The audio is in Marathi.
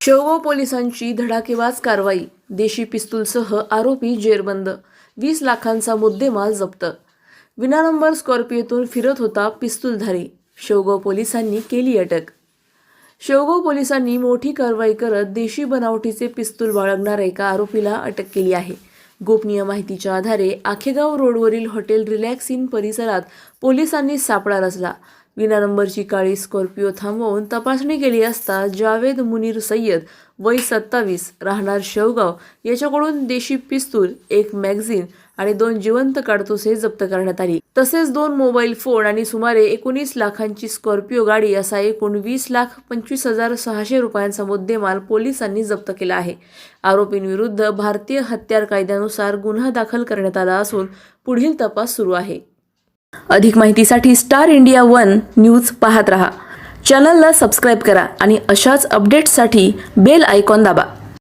शेवगाव पोलिसांची धडाकेबाज कारवाई. देशी पिस्तूलसह आरोपी जेरबंद. 20 लाखांचा मुद्देमाल जप्त. विना नंबर स्कॉर्पिओतून फिरत होता पिस्तूलधारी. शेवगाव पोलिसांनी केली अटक. शेवगाव पोलिसांनी मोठी कारवाई करत देशी बनावटीचे पिस्तूल बाळगणाऱ्या एका आरोपीला अटक केली आहे. गोपनीय माहितीच्या आधारे आखेगाव रोडवरील हॉटेल रिलॅक्स इन परिसरात पोलिसांनी सापळा रचला. विना नंबरची काळी स्कॉर्पिओ थांबवून तपासणी केली असता जावेद मुनीर सय्यद वय 27 राहणार शेवगाव याच्याकडून देशी पिस्तूल, 1 मॅगझीन आणि 2 जिवंत काडतुसे जप्त करण्यात आली. तसेच 2 मोबाईल फोन आणि सुमारे 19 लाखांची स्कॉर्पिओ गाडी असा एकूण 20,25,600 रुपयांचा मुद्देमाल पोलिसांनी जप्त केला आहे. आरोपींविरुद्ध भारतीय हत्यार कायद्यानुसार गुन्हा दाखल करण्यात आला असून पुढील तपास सुरू आहे. अधिक माहितीसाठी स्टार इंडिया 1 न्यूज पाहत रहा. चॅनलला सबस्क्राईब करा आणि अशाच अपडेट्ससाठी बेल आयकॉन दाबा.